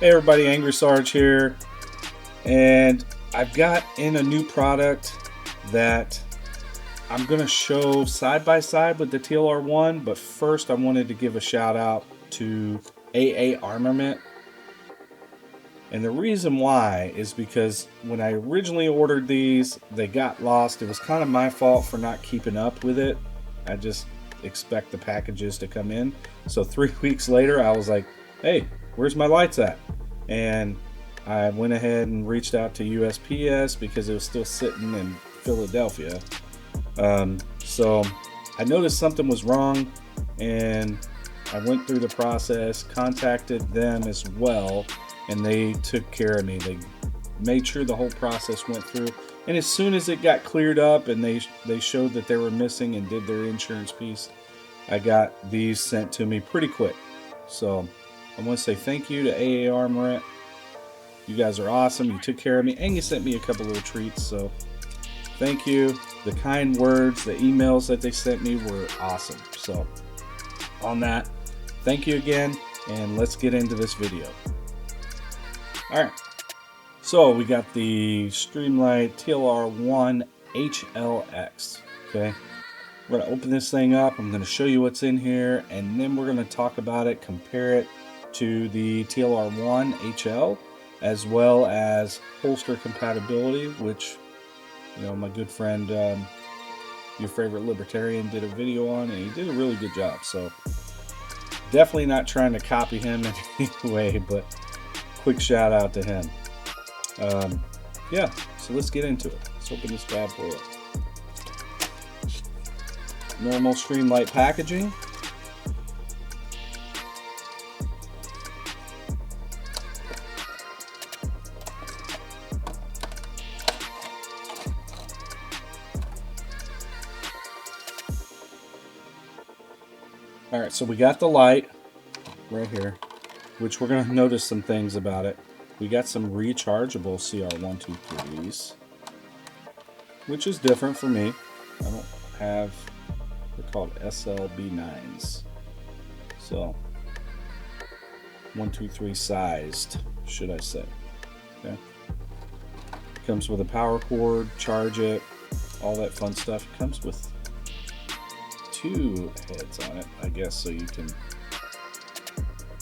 Hey everybody, Angry Sarge here, and I've got in a new product that I'm going to show side by side with the TLR-1, but first I wanted to give a shout out to AA Armament. And the reason why is because when I originally ordered these, they got lost. It was kind of my fault for not keeping up with it. I just expect the packages to come in. So 3 weeks later, I was like, hey, where's my lights at? And I went ahead and reached out to USPS because it was still sitting in Philadelphia. So I noticed something was wrong, and I went through the process, contacted them as well, and they took care of me. They made sure the whole process went through, and as soon as it got cleared up and they showed that they were missing and did their insurance piece, I got these sent to me pretty quick. So I want to say thank you to AA Armament. You guys are awesome. You took care of me, and you sent me a couple little treats. So thank you. The kind words, the emails that they sent me were awesome. So on that, thank you again, and let's get into this video. All right. So we got the Streamlight TLR-1 HL X. Okay. We're going to open this thing up. I'm going to show you what's in here, and then we're going to talk about it, compare it to the TLR-1 HL, as well as holster compatibility, which, you know, my good friend, your favorite libertarian, did a video on, and he did a really good job. So definitely not trying to copy him in any way, but quick shout out to him. Yeah, so let's get into it. Let's open this bad boy up. Normal Streamlight packaging. All right, so we got the light right here, which we're going to notice some things about it. We got some rechargeable CR123s, which is different for me. I don't have, they're called SLB9s. So 123 sized, should I say. Okay. Comes with a power cord, charge it, all that fun stuff. It comes with 2 heads on it, I guess, so you can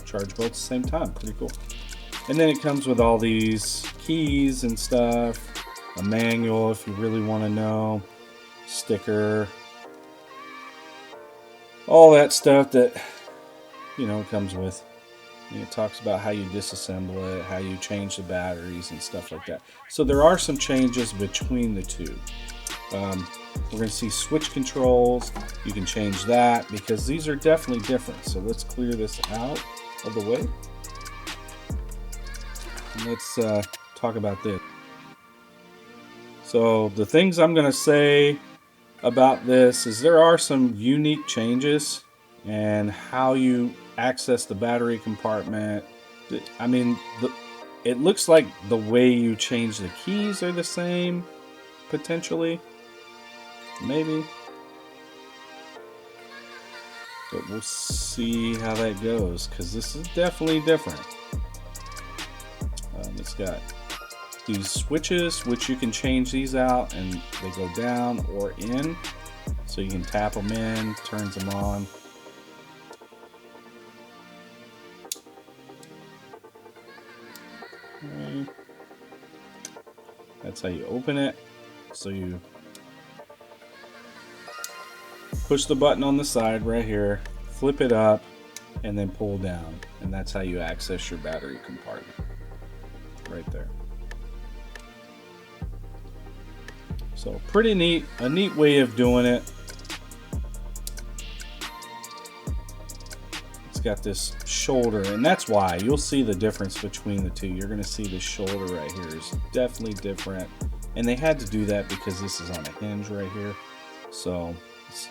charge both at the same time. Pretty cool. And then it comes with all these keys and stuff, a manual if you really want to know, sticker, all that stuff that, you know, comes with. And it talks about how you disassemble it, how you change the batteries and stuff like that. So there are some changes between the two. We're going to see switch controls. You can change that because these are definitely different. So let's clear this out of the way. And let's talk about this. So the things I'm going to say about this is there are some unique changes and how you access the battery compartment. I mean, it looks like the way you change the keys are the same, potentially. Maybe. But we'll see how that goes, because this is definitely different. It's got these switches, which you can change these out, and they go down or in. So you can tap them in, turns them on. Okay. That's how you open it. So you push the button on the side right here, flip it up, and then pull down. And that's how you access your battery compartment. Right there. So pretty neat, a neat way of doing it. It's got this shoulder, and that's why you'll see the difference between the two. You're going to see the shoulder right here is definitely different. And they had to do that because this is on a hinge right here. So it's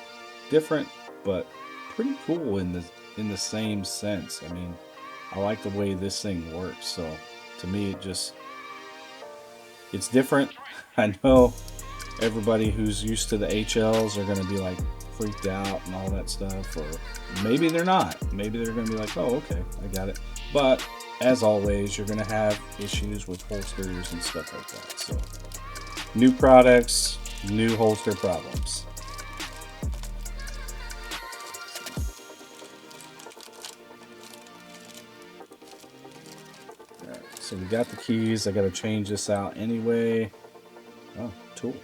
different, but pretty cool in the same sense. I mean, I like the way this thing works. So to me, it's different. I know everybody who's used to the HLs are going to be like freaked out and all that stuff, or maybe they're not. Maybe they're going to be like, oh, okay, I got it. But as always, you're going to have issues with holsters and stuff like that. So new products, new holster problems. All right, so we got the keys. I got to change this out anyway. Oh, tool.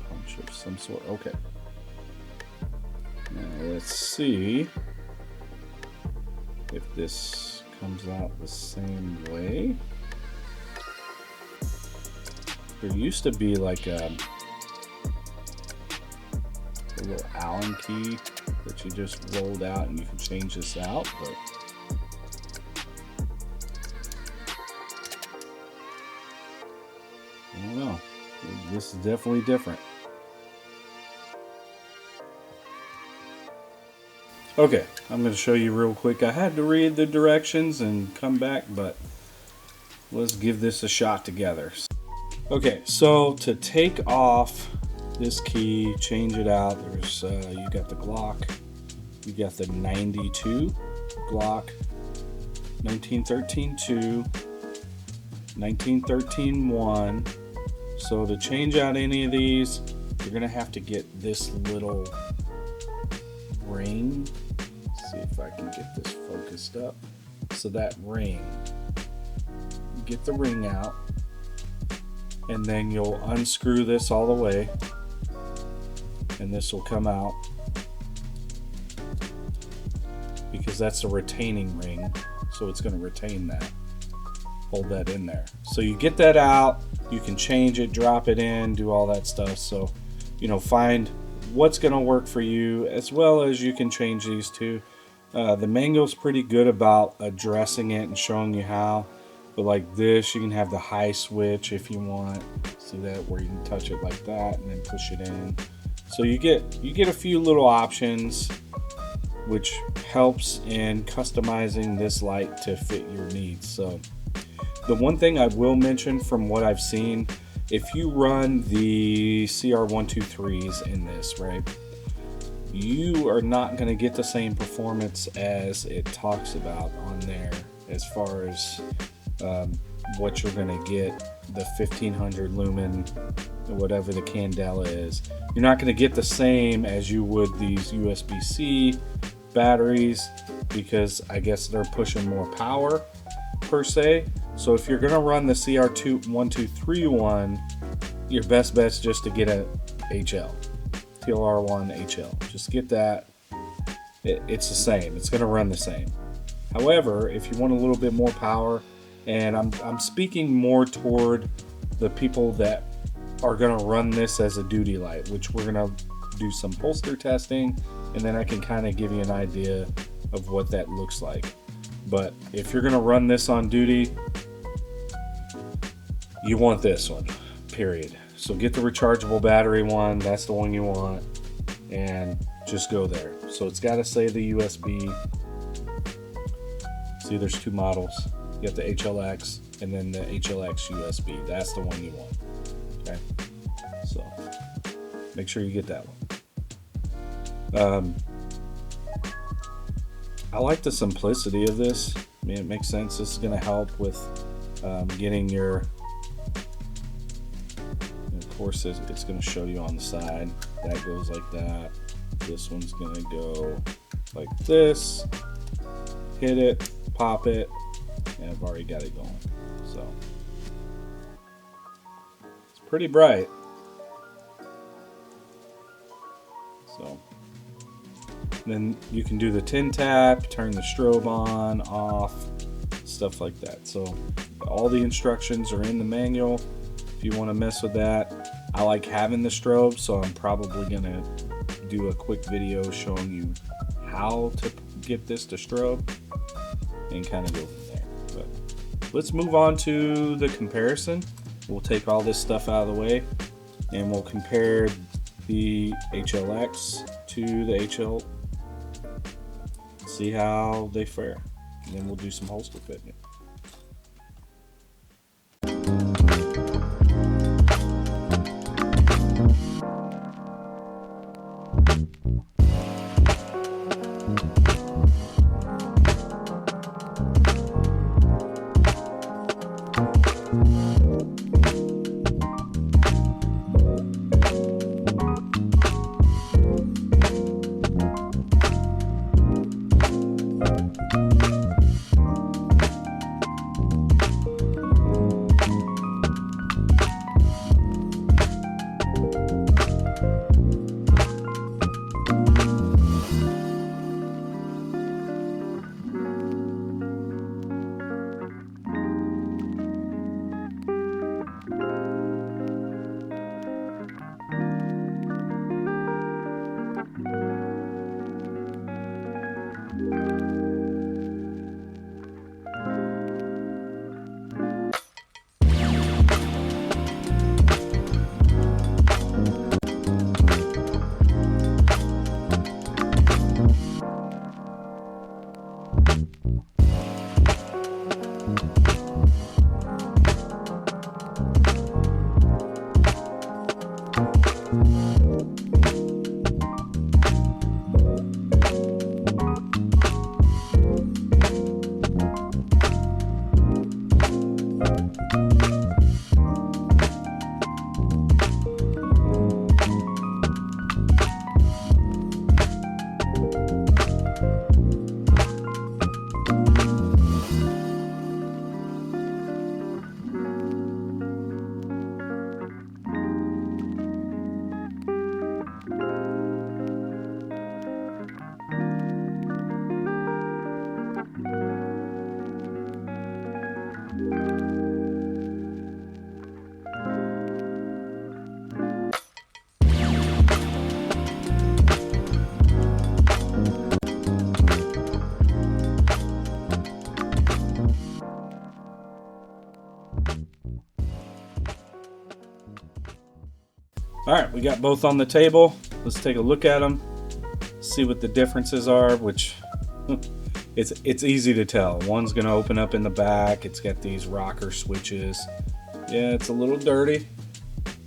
Punch of some sort. Okay. Now let's see if this comes out the same way. There used to be like a little Allen key that you just rolled out and you can change this out, but I don't know. This is definitely different. Okay, I'm going to show you real quick. I had to read the directions and come back, but let's give this a shot together. Okay, so to take off this key, change it out, there's you got the Glock, you got the 92 Glock, 1913-2, 1913-1. So to change out any of these, you're going to have to get this little ring. Let's see if I can get this focused up. So that ring, get the ring out, and then you'll unscrew this all the way, and this will come out, because that's a retaining ring, so it's going to retain that, hold that in there. So you get that out, you can change it, drop it in, do all that stuff. So, you know, find what's going to work for you, as well as you can change these too. The manual's pretty good about addressing it and showing you how. But like this, you can have the high switch if you want. See that, where you can touch it like that and then push it in. So you get a few little options, which helps in customizing this light to fit your needs. So the one thing I will mention from what I've seen, if you run the CR123s in this, right, you are not going to get the same performance as it talks about on there, as far as what you're going to get, the 1500 lumen, whatever the candela is. You're not going to get the same as you would these USB-C batteries, because I guess they're pushing more power per se. So if you're going to run the CR123 your best bet's just to get a HL, TLR-1 HL. Just get that. It's the same. It's going to run the same. However, if you want a little bit more power, and I'm speaking more toward the people that are going to run this as a duty light, which we're going to do some holster testing, and then I can kind of give you an idea of what that looks like. But if you're going to run this on duty, you want this one, period. So get the rechargeable battery one, that's the one you want, and just go there. So it's got to say the USB. See, there's two models. You got the HL X and then the HL X USB. That's the one you want. Okay, so make sure you get that one. I like the simplicity of this. I mean, it makes sense. This is going to help with getting your. Of course, it's going to show you on the side. That goes like that. This one's going to go like this. Hit it, pop it, and I've already got it going. So it's pretty bright. So then you can do the tin tap, turn the strobe on, off, stuff like that. So all the instructions are in the manual if you want to mess with that. I like having the strobe, so I'm probably gonna do a quick video showing you how to get this to strobe and kind of go from there. But let's move on to the comparison. We'll take all this stuff out of the way and we'll compare the HLX to the HL, see how they fare, and then we'll do some holster fitting. All right, we got both on the table. Let's take a look at them, see what the differences are, which it's easy to tell. One's gonna open up in the back. It's got these rocker switches. Yeah, it's a little dirty,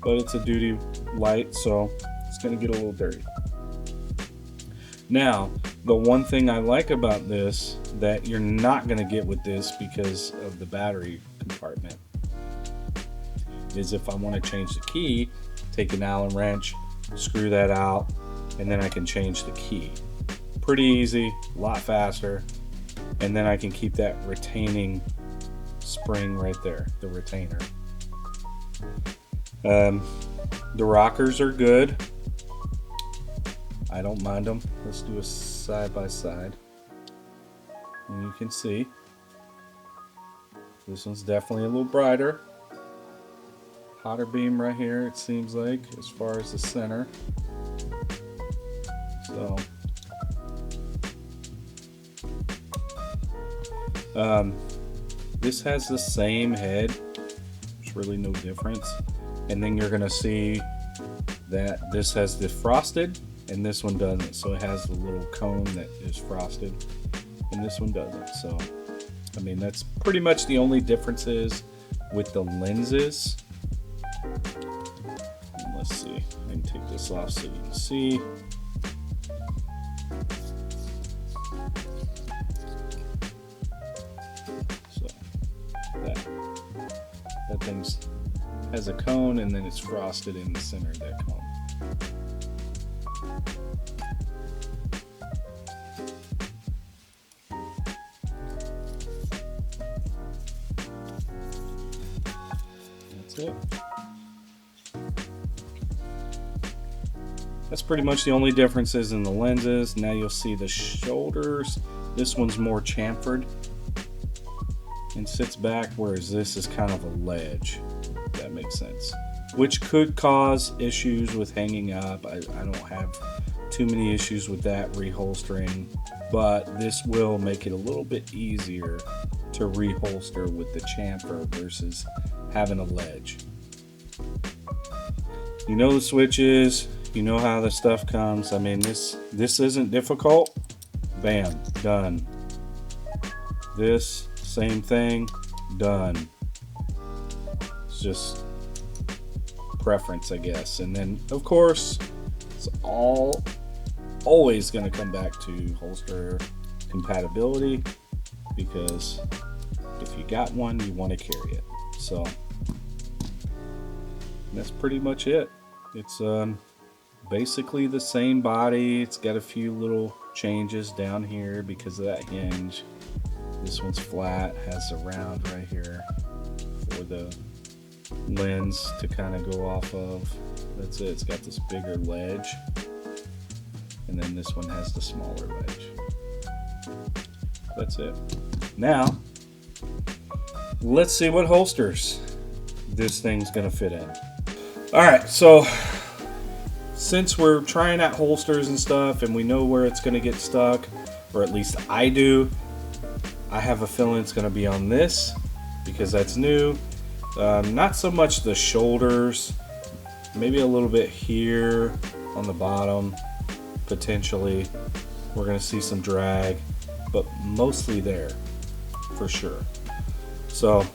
but it's a duty light, so it's gonna get a little dirty. Now, the one thing I like about this that you're not gonna get with this because of the battery compartment is if I wanna change the key, take an Allen wrench, screw that out, and then I can change the key. Pretty easy, a lot faster, and then I can keep that retaining spring right there, the retainer. The rockers are good. I don't mind them. Let's do a side by side. And you can see this one's definitely a little brighter. Hotter beam right here, it seems like, as far as the center. So this has the same head. There's really no difference. And then you're gonna see that this has the frosted and this one doesn't. So it has the little cone that is frosted and this one doesn't. So I mean, that's pretty much the only differences with the lenses. Let's see, I can take this off so you can see. So that thing has a cone and then it's frosted in the center of that cone. That's it. That's pretty much the only differences in the lenses. Now you'll see the shoulders. This one's more chamfered and sits back, whereas this is kind of a ledge, if that makes sense. Which could cause issues with hanging up. I don't have too many issues with that reholstering, but this will make it a little bit easier to reholster with the chamfer versus having a ledge. You know the switches. You know how the stuff comes. I mean, this isn't difficult. Bam, done. This, same thing, done. It's just preference, I guess. And then, of course, it's always going to come back to holster compatibility, because if you got one, you want to carry it. So that's pretty much it. It's basically the same body. It's got a few little changes down here because of that hinge. This one's flat, has a round right here for the lens to kind of go off of. That's it. It's got this bigger ledge, and then this one has the smaller ledge. That's it. Now let's see what holsters this thing's gonna fit in. All right, so since we're trying out holsters and stuff and we know where it's going to get stuck, or at least I do, I have a feeling it's going to be on this because that's new. Not so much the shoulders, maybe a little bit here on the bottom, potentially. We're going to see some drag, but mostly there for sure. So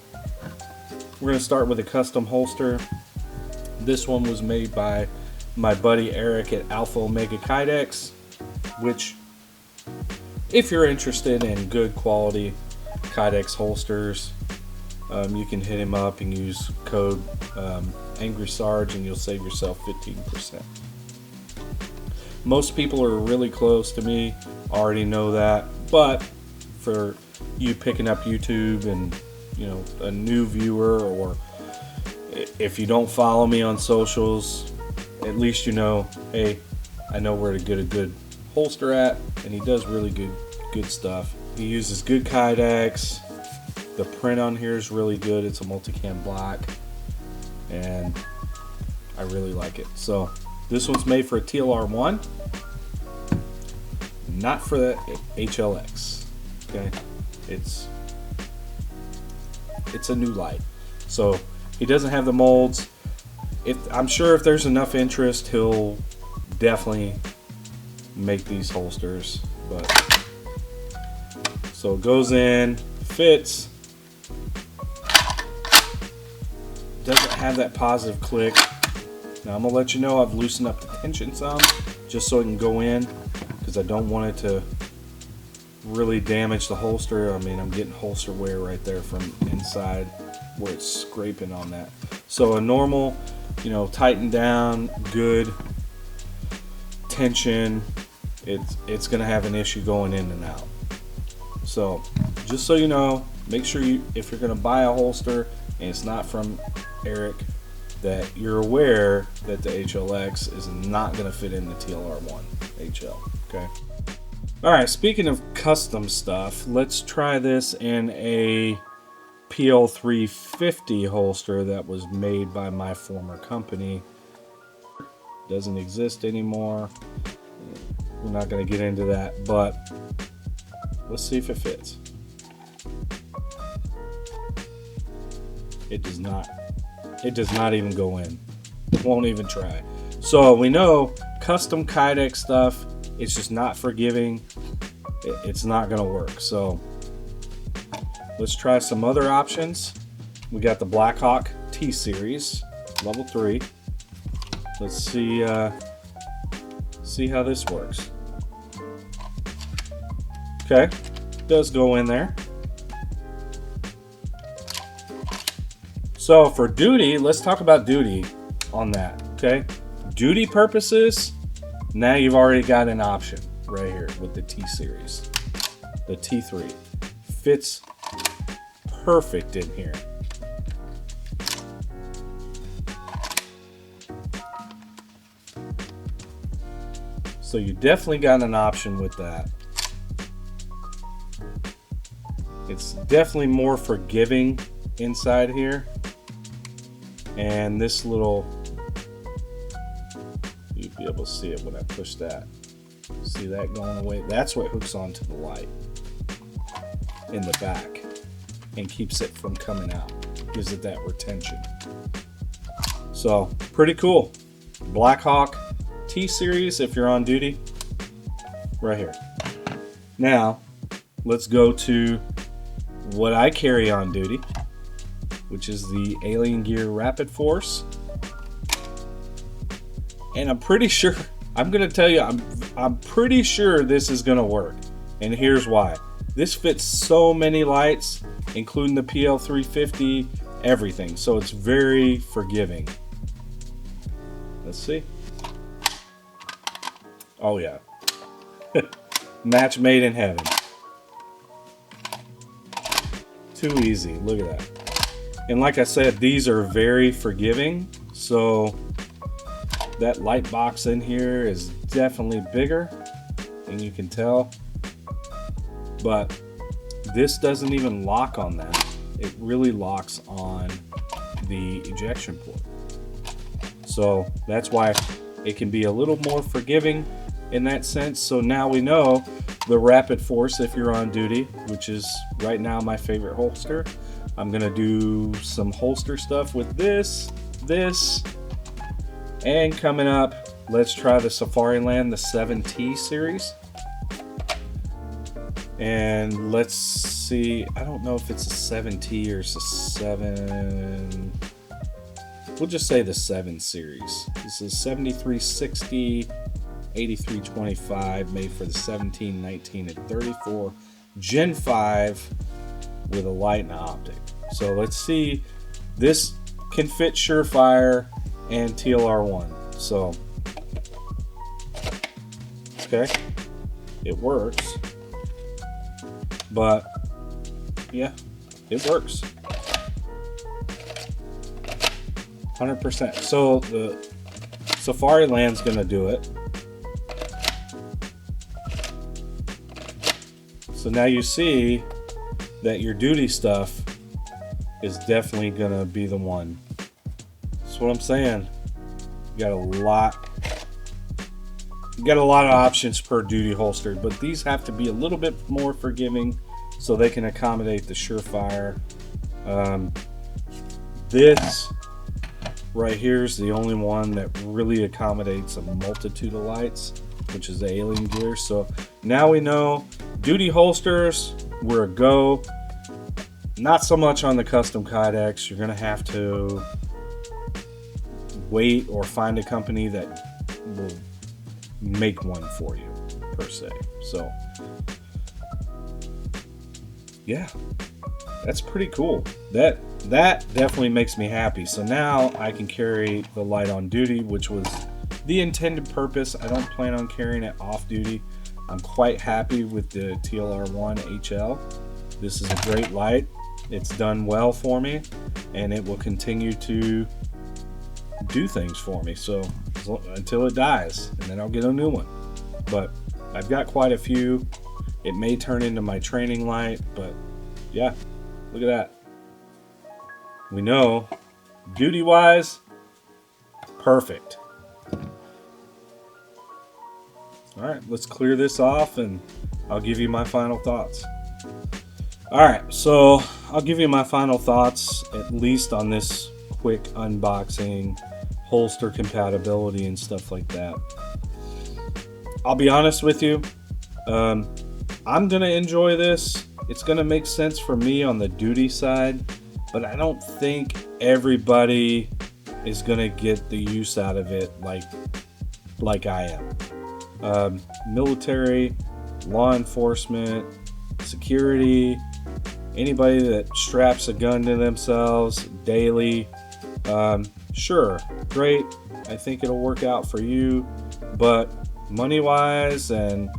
we're going to start with a custom holster. This one was made by my buddy Eric at Alpha Omega Kydex, which if you're interested in good quality Kydex holsters, you can hit him up and use code Angry Sarge and you'll save yourself 15%. Most people are really close to me, already know that, but for you picking up YouTube and a new viewer, or if you don't follow me on socials, at least hey, I know where to get a good holster at, and he does really good stuff. He uses good Kydex. The print on here is really good. It's a multicam black, and I really like it. So this one's made for a TLR-1, not for the HL X. Okay, it's a new light, so he doesn't have the molds. I'm sure if there's enough interest, he'll definitely make these holsters. But so it goes in, fits, doesn't have that positive click. Now I'm gonna let you know I've loosened up the tension some just so it can go in, because I don't want it to really damage the holster. I mean, I'm getting holster wear right there from inside where it's scraping on that. So a normal, tighten down, good tension, it's gonna have an issue going in and out. So just so you know, make sure if you're gonna buy a holster and it's not from Eric, that you're aware that the HLX is not gonna fit in the TLR-1 HL. Okay. Alright, speaking of custom stuff, let's try this in a PL350 holster that was made by my former company. Doesn't exist anymore. We're not going to get into that, but let's see if it fits. It does not. It does not even go in. It won't even try. So we know custom Kydex stuff, it's just not forgiving. It's not going to work. So let's try some other options. We got the Blackhawk T-Series, level 3. Let's see how this works. Okay, does go in there. So for duty, let's talk about duty on that. Okay, duty purposes, now you've already got an option right here with the T-Series. The T3 fits perfect in here. So you definitely got an option with that. It's definitely more forgiving inside here. And this little, you'll be able to see it when I push that. See that going away? That's what hooks onto the light in the back and keeps it from coming out. Gives it that retention. So pretty cool. Blackhawk T-Series if you're on duty, right here. Now let's go to what I carry on duty, which is the Alien Gear Rapid Force. And I'm pretty sure, I'm gonna tell you, I'm pretty sure this is gonna work. And here's why. This fits so many lights, including the PL350, everything. So it's very forgiving. Let's see. Oh yeah. Match made in heaven. Too easy. Look at that. And like I said, these are very forgiving. So that light box in here is definitely bigger, and you can tell. But this doesn't even lock on that. It really locks on the ejection port. So that's why it can be a little more forgiving in that sense. So now we know the Rapid Force if you're on duty, which is right now my favorite holster. I'm gonna do some holster stuff with this, and coming up, let's try the Safariland, the 7T series. And let's see, I don't know if it's a 7T or it's a 7. We'll just say the 7 series. This is 7360, 8325, made for the 17, 19, and 34 Gen 5 with a light and optic. So let's see, this can fit Surefire and TLR-1. So, okay, it works. But yeah, it works 100%. So the Safariland's gonna do it. So now you see that your duty stuff is definitely gonna be the one. That's what I'm saying. You got a lot of options per duty holster, but these have to be a little bit more forgiving so they can accommodate the Surefire. This right here is the only one that really accommodates a multitude of lights, which is the alien gear. So now we know duty holsters were a go. Not so much on the custom Kydex. You're gonna have to wait or find a company that will make one for you, per se. So yeah, that's pretty cool. That definitely makes me happy. So now I can carry the light on duty, which was the intended purpose. I don't plan on carrying it off duty. I'm quite happy with the TLR-1 HL. This is a great light. It's done well for me, and it will continue to do things for me. So until it dies, and then I'll get a new one. But I've got quite a few. It may turn into my training light, but yeah, look at that. We know duty wise, perfect. All right, let's clear this off and I'll give you my final thoughts. All right, so I'll give you my final thoughts, at least on this quick unboxing, holster compatibility and stuff like that. I'll be honest with you, I'm gonna enjoy this. It's gonna make sense for me on the duty side, but I don't think everybody is gonna get the use out of it like I am. Military, law enforcement, security, anybody that straps a gun to themselves daily, sure, great. I think it'll work out for you, but money wise and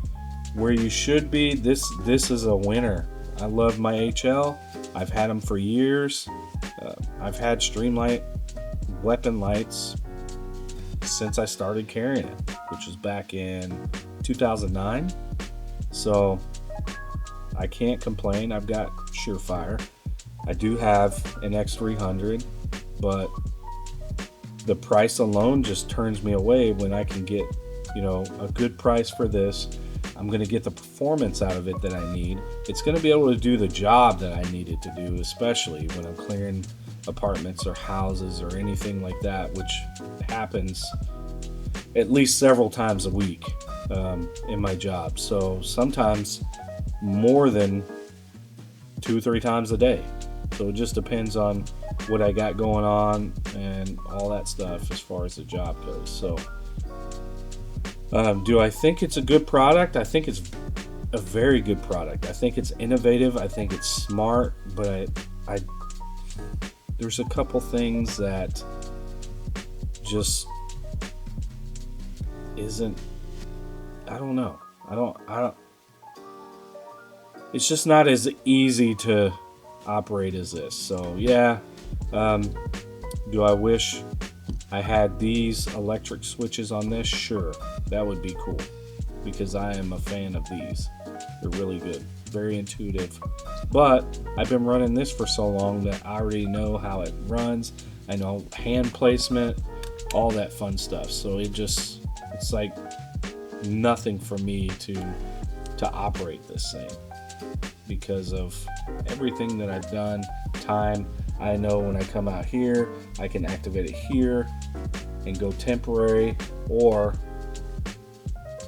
where you should be, this is a winner. I love my HL. I've had them for years. I've had Streamlight weapon lights since I started carrying it, which was back in 2009. So I can't complain. I've got Surefire. I do have an X300, but the price alone just turns me away when I can get, you know, a good price for this. I'm going to get the performance out of it that I need. It's going to be able to do the job that I need it to do, especially when I'm clearing apartments or houses or anything like that, which happens at least several times a week in my job. So sometimes more than 2 or 3 times a day. So it just depends on what I got going on and all that stuff as far as the job goes. So do I think it's a good product? I think it's a very good product. I think it's innovative. I think it's smart, but I there's a couple things that just isn't, I don't know. I don't it's just not as easy to operate as this. So yeah, do I wish I had these electric switches on this? Sure, that would be cool, because I am a fan of these. They're really good, very intuitive. But I've been running this for so long that I already know how it runs. I know hand placement, all that fun stuff. So it's like nothing for me to operate this thing, because of everything that I've done. Time, I know when I come out here, I can activate it here and go temporary, or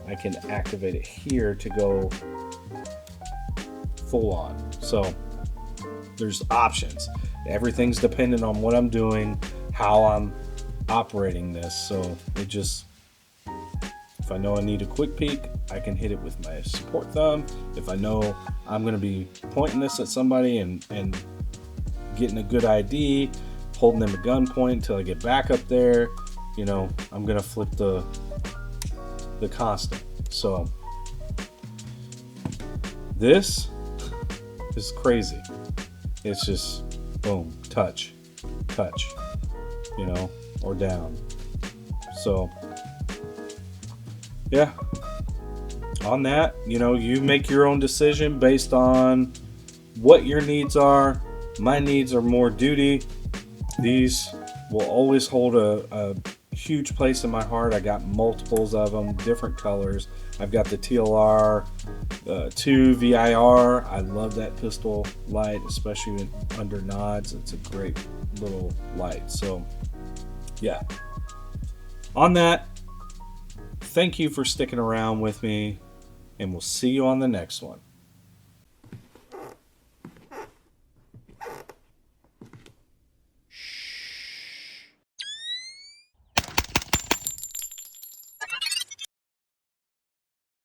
I can activate it here to go full on. So there's options. Everything's dependent on what I'm doing, how I'm operating this. So it just, if I know I need a quick peek, I can hit it with my support thumb. If I know I'm going to be pointing this at somebody and getting a good ID, holding them at gunpoint until I get back up there, you know, I'm going to flip the constant. So this is crazy. It's just boom, touch, you know, or down. So yeah, on that, you know, you make your own decision based on what your needs are. My needs are more duty. These will always hold a huge place in my heart. I got multiples of them, different colors. I've got the TLR-2 VIR. I love that pistol light, especially under nods. It's a great little light. So yeah, on that, thank you for sticking around with me, and we'll see you on the next one.